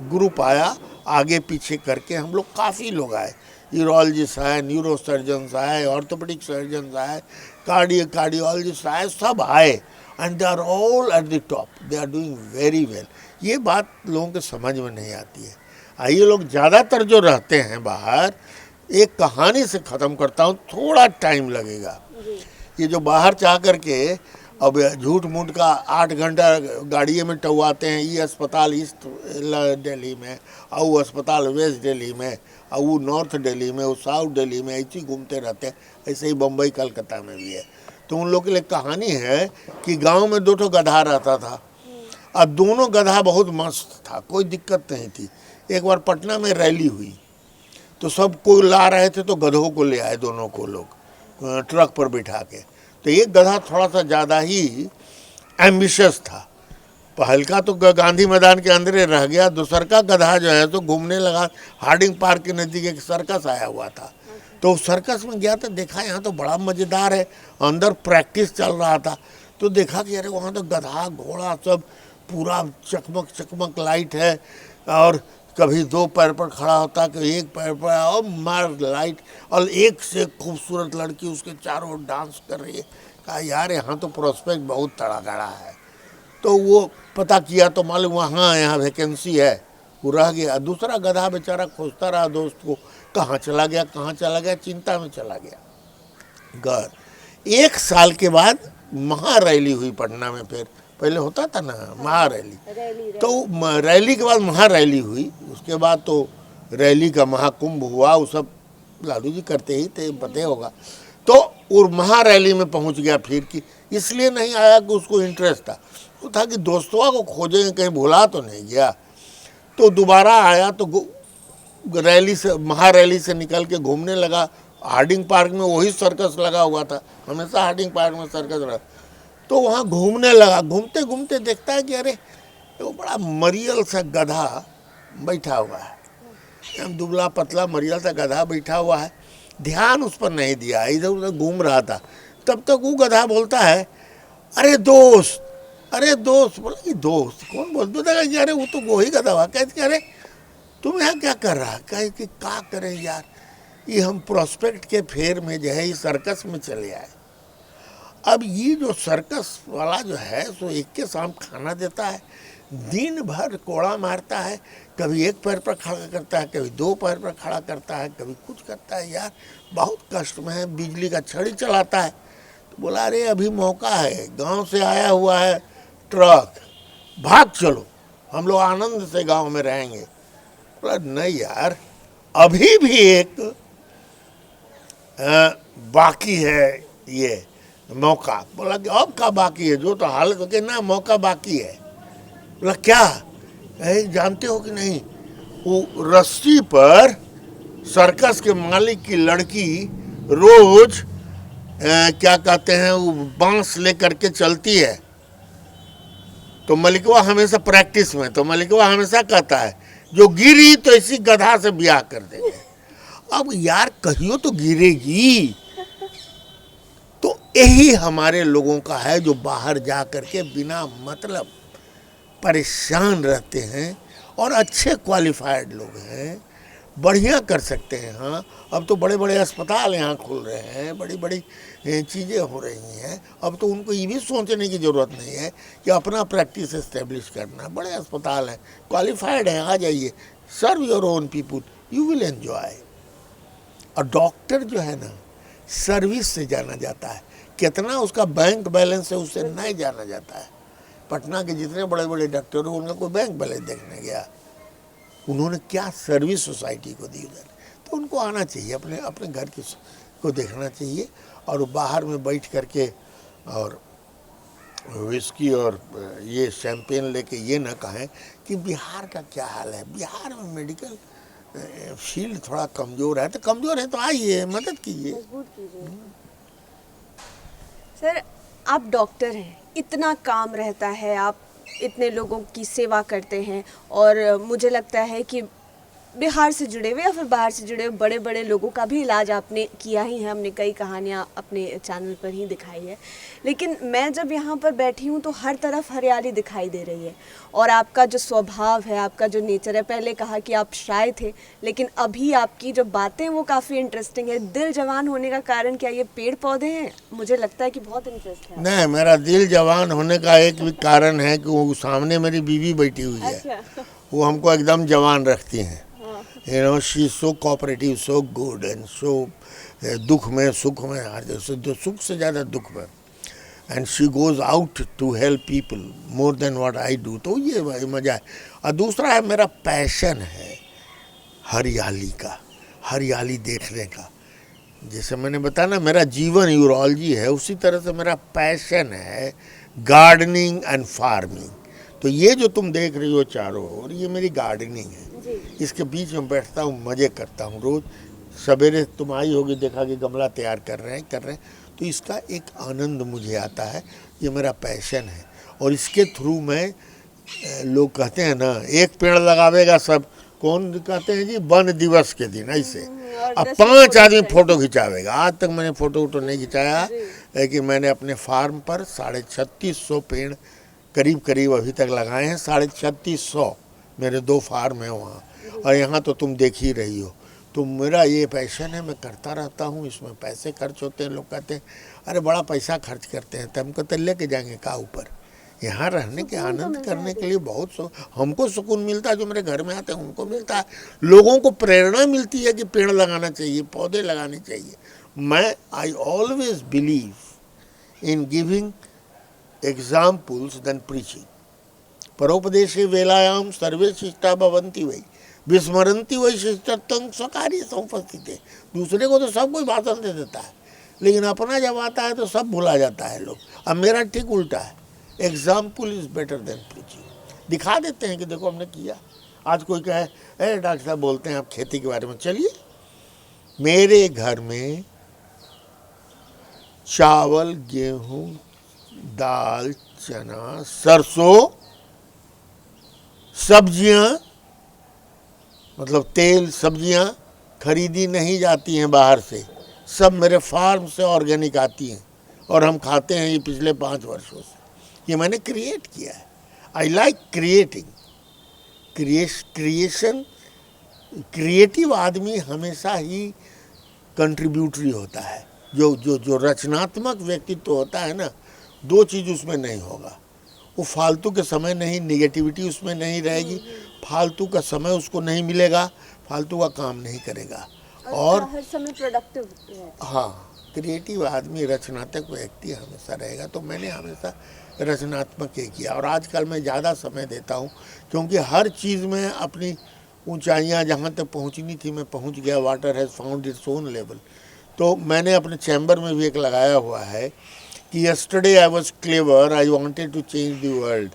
ग्रुप आया, आगे पीछे करके हम लोग काफ़ी लोग आए, यूरोलॉजिस्ट आए, न्यूरो सर्जन्स आए, ऑर्थोपेडिक सर्जन्स आए, कार्डियोलॉजिस्ट आए, सब आए, and they are all at the top, they are doing very well. ये बात लोगों के समझ में नहीं आती है। आइए, लोग ज़्यादातर जो रहते हैं बाहर, एक कहानी से ख़त्म करता हूँ, थोड़ा टाइम लगेगा। ये जो बाहर चाह करके अब झूठ मूठ का 8 घंटा गाड़िए में टवाते हैं, ये अस्पताल ईस्ट दिल्ली में, और वो अस्पताल वेस्ट दिल्ली में, और वो नॉर्थ दिल्ली में, वो साउथ दिल्ली में, ऐसे ही घूमते रहते हैं। ऐसे ही बम्बई कलकत्ता में भी है। तो उन लोग के लिए कहानी है कि गांव में 2 गधा रहता था, और दोनों गधा बहुत मस्त था, कोई दिक्कत नहीं थी। एक बार पटना में रैली हुई, तो सब को ला रहे थे, तो गधों को ले आए, दोनों को लोग ट्रक पर बिठा के। तो एक गधा थोड़ा सा ज़्यादा ही एम्बिशियस था, पहलका तो गांधी मैदान के अंदर रह गया, दूसर का गधा जो है तो घूमने लगा। हार्डिंग पार्क के नज़दीक एक सर्कस आया हुआ था, तो सर्कस में गया तो देखा यहाँ तो बड़ा मज़ेदार है, अंदर प्रैक्टिस चल रहा था। तो देखा कि अरे वहाँ तो गधा घोड़ा सब पूरा चकमक चकमक लाइट है, और कभी 2 पैर पर खड़ा होता, कभी 1 पैर पर, और मार लाइट, और एक से खूबसूरत लड़की उसके चारों ओर डांस कर रही है। कहा यार, यहाँ तो प्रोस्पेक्ट बहुत तड़ागड़ा है। तो वो पता किया तो मालूम वहाँ यहाँ वैकेंसी है, वो रह गया। दूसरा गधा बेचारा खोजता रहा दोस्त को, कहाँ चला गया, कहाँ चला गया, चिंता में चला गया घर। 1 साल के बाद महारैली हुई पटना में, फिर पहले होता था ना महारैली, तो रैली के बाद महारैली हुई, उसके बाद तो रैली का महाकुंभ हुआ, वो सब लालू जी करते ही थे, पता होगा। तो और महारैली में पहुंच गया फिर, कि इसलिए नहीं आया कि उसको इंटरेस्ट था, वो था कि दोस्तों को खोजेंगे, कहीं भुला तो नहीं गया। तो दोबारा आया, तो रैली से, महारैली से निकल के घूमने लगा। हार्डिंग पार्क में वही सर्कस लगा हुआ था, हमेशा हार्डिंग पार्क में सर्कस रहा। तो वहाँ घूमने लगा, घूमते घूमते देखता है कि अरे वो बड़ा मरियल सा गधा बैठा हुआ है, एकदम दुबला पतला मरियल सा गधा बैठा हुआ है। ध्यान उस पर नहीं दिया, इधर उधर घूम रहा था। तब तक वो गधा बोलता है, अरे दोस्त, अरे दोस्त। बोला कि दोस्त कौन? बोलता कि अरे वो तो वही गधा हुआ। कहते अरे तुम यहाँ क्या कर रहा? कहे कि क्या करें यार, ये हम प्रोस्पेक्ट के फेर में जो है, ये सर्कस में चले आए। अब ये जो सर्कस वाला जो है सो एक के शाम खाना देता है, दिन भर कोड़ा मारता है, कभी 1 पैर पर खड़ा करता है, कभी 2 पैर पर खड़ा करता है, कभी कुछ करता है। यार बहुत कष्ट में है, बिजली का छड़ी चलाता है। तो बोला अरे अभी मौका है, गांव से आया हुआ है ट्रक, भाग चलो। हम लोग आनंद से गांव में रहेंगे। बोला नहीं यार, अभी भी एक बाकी है ये मौका। बोला कि अब का बाकी है, जो तो हालत हो गई ना, मौका बाकी है। बोला क्या? जानते हो कि नहीं, वो रस्सी पर सर्कस के मालिक की लड़की रोज क्या कहते हैं, वो बांस लेकर के चलती है। तो मलिकवा हमेशा प्रैक्टिस में, तो मलिकवा हमेशा कहता है जो गिरी तो इसी गधा से ब्याह कर देंगे। अब यार कहियो तो गिरेगी। तो यही हमारे लोगों का है, जो बाहर जा करके बिना मतलब परेशान रहते हैं और अच्छे क्वालिफाइड लोग हैं, बढ़िया कर सकते हैं। हाँ, अब तो बड़े बड़े अस्पताल यहाँ खुल रहे हैं, बड़ी बड़ी चीज़ें हो रही हैं। अब तो उनको ये भी सोचने की ज़रूरत नहीं है कि अपना प्रैक्टिस इस्टेब्लिश करना। बड़े अस्पताल हैं, क्वालिफाइड हैं, आ जाइए, serve your own people, you will enjoy. और डॉक्टर जो है ना, सर्विस से जाना जाता है। कितना उसका बैंक बैलेंस है उससे नहीं जाना जाता है। पटना के जितने बड़े बड़े डॉक्टर हो, उनका कोई बैंक बैलेंस देखने गया, उन्होंने क्या सर्विस सोसाइटी को दी उधर। तो उनको आना चाहिए, अपने अपने घर की को देखना चाहिए। और बाहर में बैठ करके और विस्की और ये शैम्पेन लेके ये ना कहें कि बिहार का क्या हाल है। बिहार में मेडिकल फील्ड थोड़ा कमज़ोर है, तो कमज़ोर है तो आइए, मदद कीजिए। सर, आप डॉक्टर हैं, इतना काम रहता है, आप इतने लोगों की सेवा करते हैं, और मुझे लगता है कि बिहार से जुड़े हुए या फिर बाहर से जुड़े हुए बड़े बड़े लोगों का भी इलाज आपने किया ही है। हमने कई कहानियाँ अपने चैनल पर ही दिखाई है। लेकिन मैं जब यहाँ पर बैठी हूँ तो हर तरफ हरियाली दिखाई दे रही है, और आपका जो स्वभाव है, आपका जो नेचर है, पहले कहा कि आप शाय थे, लेकिन अभी आपकी जो बातें वो काफ़ी इंटरेस्टिंग है। दिल जवान होने का कारण क्या ये पेड़ पौधे हैं? मुझे लगता है कि बहुत इंटरेस्ट है। नहीं, मेरा दिल जवान होने का एक भी कारण है कि वो सामने मेरी बीवी बैठी हुई है। अच्छा। वो हमको एकदम जवान रखती हैं। You know, she is so cooperative, so good and so दुख में सुख में, हर जो सुख से ज़्यादा दुख में, and she goes out to help people more than what I do। तो ये भाई मज़ा है। और दूसरा है, मेरा पैशन है हरियाली का, हरियाली देखने का। जैसे मैंने बताया ना, मेरा जीवन यूरोलॉजी है, उसी तरह से मेरा पैशन है गार्डनिंग एंड फार्मिंग। तो ये जो तुम देख रही हो चारों ओर, ये मेरी गार्डनिंग है। इसके बीच में बैठता हूँ, मज़े करता हूँ। रोज़ सवेरे तुम आई होगी, देखा कि गमला तैयार कर रहे हैं, तो इसका एक आनंद मुझे आता है। ये मेरा पैशन है। और इसके थ्रू मैं, लोग कहते हैं ना, एक पेड़ लगावेगा सब, कौन कहते हैं जी, वन दिवस के दिन ऐसे, अब 5 आदमी फ़ोटो खिंचावेगा। आज तक मैंने फ़ोटो नहीं खिंचाया, लेकिन मैंने अपने फार्म पर 3650 पेड़ करीब करीब अभी तक लगाए हैं। 3650 मेरे 2 फार्म हैं वहाँ, और यहाँ तो तुम देख ही रही हो। तो मेरा ये पैशन है, मैं करता रहता हूँ। इसमें पैसे खर्च होते हैं, लोग कहते हैं अरे बड़ा पैसा खर्च करते हैं, तो हमको तो लेके जाएंगे का ऊपर। यहाँ रहने के आनंद करने के लिए बहुत हमको सुकून मिलता है, जो मेरे घर में आते हैं उनको मिलता है। लोगों को प्रेरणा मिलती है कि पेड़ लगाना चाहिए, पौधे लगाने चाहिए। मैं I always believe in giving examples then preaching. परोपदेशे वेलायाम सर्वे शिष्टा भवन्ति वै विस्मरन्ति वै शिष्टत्वं स्वकार्ये समुपस्थिते। दूसरे को तो सब कोई भाषण दे देता है, लेकिन अपना जब आता है तो सब भुला जाता है लोग। अब मेरा ठीक उल्टा है, example is better than preaching. दिखा देते हैं कि देखो हमने किया। आज कोई कहे अरे डॉक्टर साहब बोलते हैं आप खेती के बारे में, चलिए मेरे घर में चावल, गेहूँ, दाल, चना, सरसों, सब्जियां, मतलब तेल, सब्जियां खरीदी नहीं जाती हैं बाहर से, सब मेरे फार्म से ऑर्गेनिक आती हैं और हम खाते हैं। ये पिछले 5 वर्षों से ये मैंने क्रिएट किया है। I like creating, creation. Creative आदमी हमेशा ही कंट्रीब्यूटरी होता है। जो रचनात्मक व्यक्तित्व होता है ना, 2 चीज़ उसमें नहीं होगा। वो फालतू के समय नहीं, निगेटिविटी उसमें नहीं रहेगी, फालतू का समय उसको नहीं मिलेगा, फालतू का काम नहीं करेगा, और हर समय प्रोडक्टिव है। हाँ, क्रिएटिव आदमी, रचनात्मक व्यक्ति हमेशा रहेगा। तो मैंने हमेशा रचनात्मक ये किया। और आजकल मैं ज़्यादा समय देता हूँ क्योंकि हर चीज़ में अपनी ऊंचाइयाँ जहाँ तक पहुँचनी थी मैं पहुँच गया। Water has found its own level. तो मैंने अपने चैम्बर में भी एक लगाया हुआ है कि yesterday I was clever, I wanted to change the world,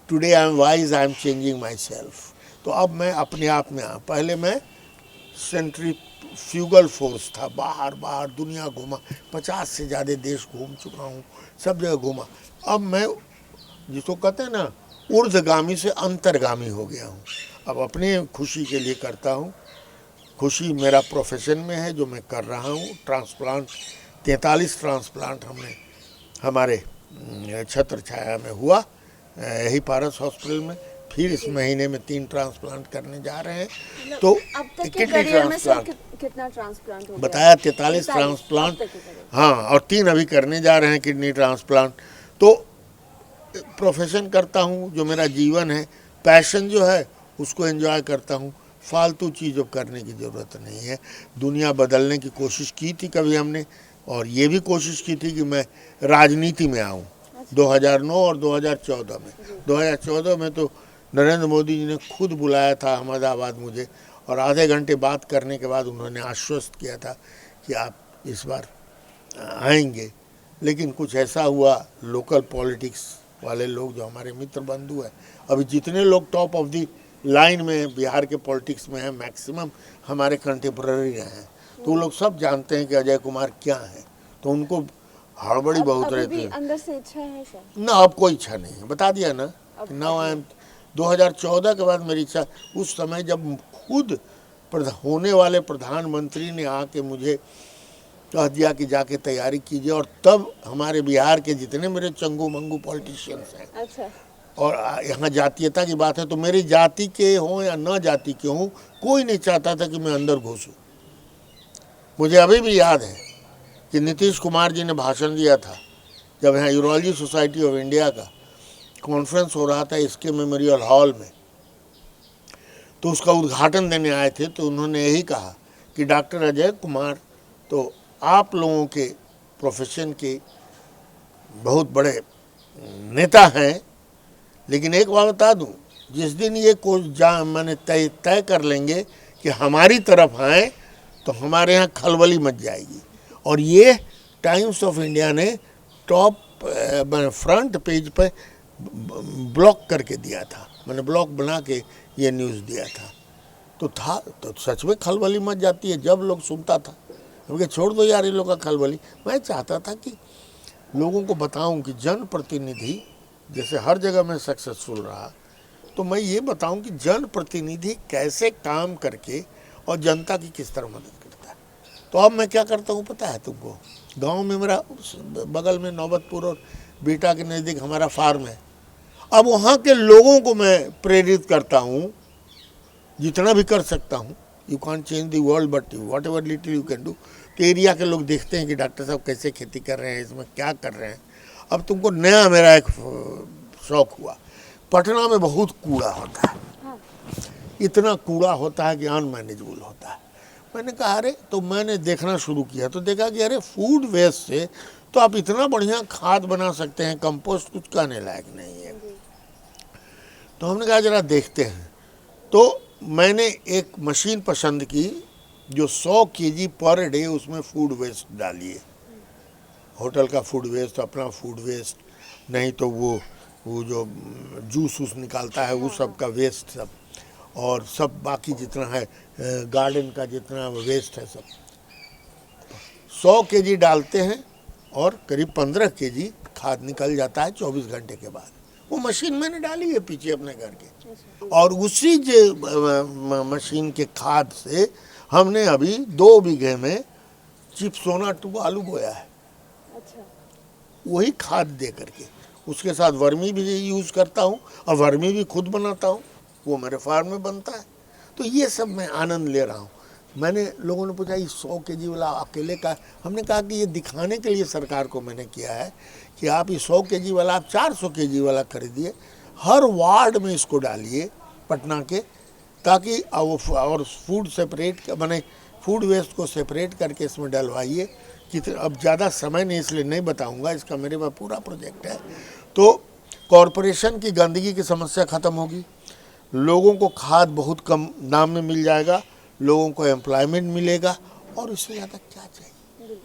today I am wise, I am changing myself. तो अब मैं अपने आप में पहले मैं सेंट्रीफ्यूगल फोर्स था, बाहर बाहर दुनिया घूमा, 50 से ज़्यादा देश घूम चुका हूँ, सब जगह घूमा। अब मैं जिसको कहते हैं ना ऊर्ध्वगामी से अंतर्गामी हो गया हूँ। अब अपने खुशी के लिए करता हूँ। खुशी मेरा प्रोफेशन में है जो मैं कर रहा हूँ। ट्रांसप्लांट 43 ट्रांसप्लांट हमने हमारे छत्र छाया में हुआ, यही पारस हॉस्पिटल में। फिर इस महीने में 3 ट्रांसप्लांट करने जा रहे हैं। तो अब तक के किडनी करियर में सर ट्रांसप्लांट कितना ट्रांसप्लांट हो गया? बताया, 43 ट्रांसप्लांट, हाँ, और 3 अभी करने जा रहे हैं किडनी ट्रांसप्लांट। तो प्रोफेशन करता हूँ जो मेरा जीवन है, पैशन जो है उसको एंजॉय करता हूँ। फालतू चीज़ों करने की ज़रूरत नहीं है। दुनिया बदलने की कोशिश की थी कभी हमने, और ये भी कोशिश की थी कि मैं राजनीति में आऊँ 2009 और 2014 में। 2014 में तो नरेंद्र मोदी जी ने खुद बुलाया था अहमदाबाद मुझे, और आधे घंटे बात करने के बाद उन्होंने आश्वस्त किया था कि आप इस बार आएंगे। लेकिन कुछ ऐसा हुआ, लोकल पॉलिटिक्स वाले लोग जो हमारे मित्र बंधु हैं, अभी जितने लोग टॉप ऑफ दी लाइन में बिहार के पॉलिटिक्स में हैं, मैक्सिमम हमारे कंटेम्प्रेरी रहे हैं। तो वो लोग सब जानते हैं कि अजय कुमार क्या है, तो उनको हड़बड़ी बहुत रहती है। अंदर से इच्छा है सर? ना, अब कोई इच्छा नहीं है, बता दिया ना। नाउ आई एम 2014 के बाद मेरी इच्छा, उस समय जब खुद होने वाले प्रधानमंत्री ने आके मुझे कह दिया कि जाके तैयारी कीजिए, और तब हमारे बिहार के जितने मेरे चंगू मंगू पॉलिटिशियंस हैं, अच्छा, और यहाँ जातीयता की बात है तो मेरी जाति के हों या न जाति के हों, कोई नहीं चाहता था कि मैं अंदर घुसूँ। मुझे अभी भी याद है कि नीतीश कुमार जी ने भाषण दिया था जब यहाँ यूरोलॉजी सोसाइटी ऑफ इंडिया का कॉन्फ्रेंस हो रहा था इसके मेमोरियल हॉल में। तो उसका उद्घाटन देने आए थे, तो उन्होंने यही कहा कि डॉक्टर अजय कुमार तो आप लोगों के प्रोफेशन के बहुत बड़े नेता हैं, लेकिन एक बात बता दूं, जिस दिन ये मैंने तय कर लेंगे कि हमारी तरफ आए तो हमारे यहाँ खलबली मच जाएगी। और ये टाइम्स ऑफ इंडिया ने टॉप फ्रंट पेज पे ब्लॉक करके दिया था, मैंने ब्लॉक बना के ये न्यूज़ दिया था। तो सच में खलबली मच जाती है जब लोग सुनता था। क्योंकि छोड़ दो यार ये लोग का खलबली, मैं चाहता था कि लोगों को बताऊं कि जनप्रतिनिधि जैसे हर जगह में सक्सेसफुल रहा, तो मैं ये बताऊं कि जनप्रतिनिधि कैसे काम करके और जनता की किस तरह मदद करता है। तो अब मैं क्या करता हूँ पता है तुमको, गांव में मेरा बगल में नौबतपुर और बीटा के नज़दीक हमारा फार्म है। अब वहाँ के लोगों को मैं प्रेरित करता हूँ जितना भी कर सकता हूँ। You can change the world but what ever little you can do. तो एरिया के लोग देखते हैं कि डॉक्टर साहब कैसे खेती कर रहे हैं, इसमें क्या कर रहे हैं। अब तुमको नया मेरा एक शौक हुआ, पटना में बहुत कूड़ा होता है, इतना कूड़ा होता है कि अनमैनेजेबल होता है। मैंने कहा अरे, तो मैंने देखना शुरू किया तो देखा कि अरे फूड वेस्ट से तो आप इतना बढ़िया खाद बना सकते हैं, कंपोस्ट कुछ कहने लायक नहीं है। तो हमने कहा जरा देखते हैं। तो मैंने एक मशीन पसंद की जो 100 केजी पर डे उसमें फूड वेस्ट डालिए, होटल का फूड वेस्ट, अपना फूड वेस्ट, नहीं तो वो जो जूस निकालता है वो सब का वेस्ट सब, और सब बाकी जितना है गार्डन का जितना वेस्ट है सब 100 केजी डालते हैं और करीब 15 केजी खाद निकल जाता है 24 घंटे के बाद। वो मशीन मैंने डाली है पीछे अपने घर के, और उसी मशीन के खाद से हमने अभी 2 बीघे में चिप्सोना 2 आलू बोया है। अच्छा, वही खाद दे करके उसके साथ वर्मी भी यूज़ करता हूँ और वर्मी भी खुद बनाता हूँ, वो मेरे फार्म में बनता है। तो ये सब मैं आनंद ले रहा हूँ। मैंने लोगों ने पूछा ये 100 केजी वाला अकेले का, हमने कहा कि ये दिखाने के लिए सरकार को मैंने किया है कि आप ये 100 केजी वाला आप 400 केजी वाला खरीदिए, हर वार्ड में इसको डालिए पटना के, ताकि और फूड सेपरेट बने, फूड वेस्ट को सेपरेट करके इसमें डलवाइए। कि अब ज़्यादा समय नहीं इसलिए नहीं बताऊंगा, इसका मेरे पास पूरा प्रोजेक्ट है। तो कॉरपोरेशन की गंदगी की समस्या ख़त्म होगी, लोगों को खाद बहुत कम दाम में मिल जाएगा, लोगों को एम्प्लॉयमेंट मिलेगा, और इससे ज़्यादा क्या चाहिए।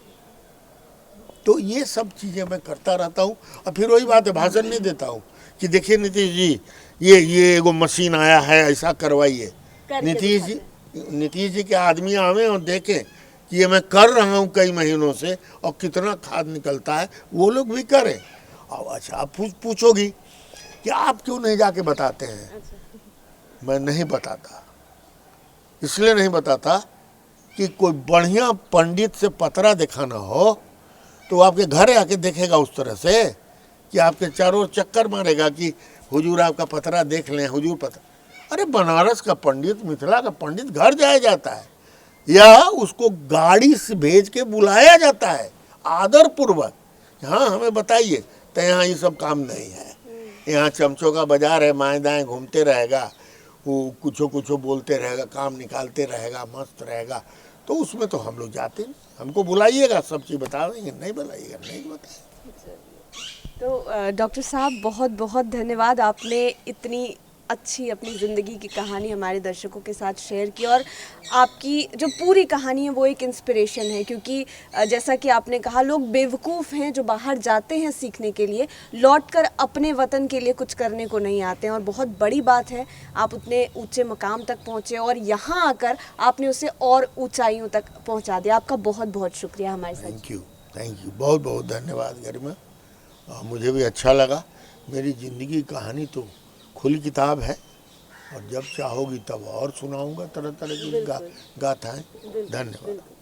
तो ये सब चीज़ें मैं करता रहता हूँ। और फिर वही बात है, भाषण नहीं देता हूँ कि देखिए नीतीश जी ये एगो मशीन आया है, ऐसा करवाइए। नीतीश जी के आदमी आवे और देखें कि ये मैं कर रहा हूँ कई महीनों से और कितना खाद निकलता है, वो लोग भी करें। अब अच्छा, आप पूछोगी कि आप क्यों नहीं जाके बताते हैं। मैं नहीं बताता, इसलिए नहीं बताता कि कोई बढ़िया पंडित से पतरा दिखाना हो तो आपके घर आके देखेगा उस तरह से कि आपके चारों चक्कर मारेगा कि हुजूर आपका पतरा देख लें, हुजूर पतरा। अरे बनारस का पंडित, मिथिला का पंडित घर जाया जाता है या उसको गाड़ी से भेज के बुलाया जाता है आदर पूर्वक। हाँ हमें बताइए, तो यहाँ ये सब काम नहीं है। यहाँ चमचों का बाजार है, माएँ दाएँ घूमते रहेगा, वो कुछ बोलते रहेगा, काम निकालते रहेगा, मस्त रहेगा। तो उसमें तो हम लोग जाते नहीं। हमको बुलाइएगा, सब चीज़ बता देंगे, नहीं बुलाइएगा नहीं बताएंगे। तो डॉक्टर साहब बहुत बहुत धन्यवाद, आपने इतनी अच्छी अपनी ज़िंदगी की कहानी हमारे दर्शकों के साथ शेयर की। और आपकी जो पूरी कहानी है वो एक इंस्पिरेशन है, क्योंकि जैसा कि आपने कहा, लोग बेवकूफ़ हैं जो बाहर जाते हैं सीखने के लिए, लौटकर अपने वतन के लिए कुछ करने को नहीं आते हैं। और बहुत बड़ी बात है आप उतने ऊंचे मकाम तक पहुँचे और यहाँ आकर आपने उसे और ऊंचाइयों तक पहुँचा दिया। आपका बहुत बहुत शुक्रिया हमारे साथ। थैंक यू, बहुत बहुत धन्यवाद गरिमा। मुझे भी अच्छा लगा। मेरी ज़िंदगी की कहानी तो खुली किताब है और जब चाहोगी तब और सुनाऊंगा तरह तरह की गाथाएं। धन्यवाद।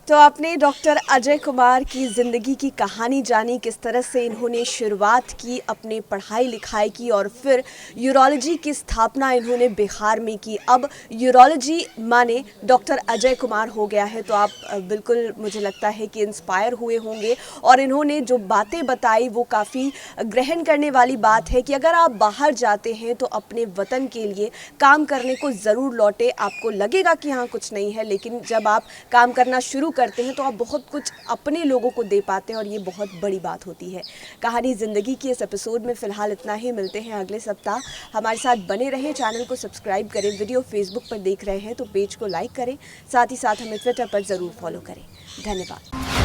तो आपने डॉक्टर अजय कुमार की ज़िंदगी की कहानी जानी, किस तरह से इन्होंने शुरुआत की अपनी पढ़ाई लिखाई की और फिर यूरोलॉजी की स्थापना इन्होंने बिहार में की। अब यूरोलॉजी माने डॉक्टर अजय कुमार हो गया है। तो आप बिल्कुल, मुझे लगता है कि इंस्पायर हुए होंगे और इन्होंने जो बातें बताई वो काफ़ी ग्रहण करने वाली बात है कि अगर आप बाहर जाते हैं तो अपने वतन के लिए काम करने को ज़रूर लौटे। आपको लगेगा कि हाँ कुछ नहीं है, लेकिन जब आप काम करना शुरू करते हैं तो आप बहुत कुछ अपने लोगों को दे पाते हैं और ये बहुत बड़ी बात होती है। कहानी ज़िंदगी की इस एपिसोड में फ़िलहाल इतना ही। मिलते हैं अगले सप्ताह। हमारे साथ बने रहें, चैनल को सब्सक्राइब करें, वीडियो फेसबुक पर देख रहे हैं तो पेज को लाइक करें, साथ ही साथ हमें ट्विटर पर ज़रूर फॉलो करें। धन्यवाद।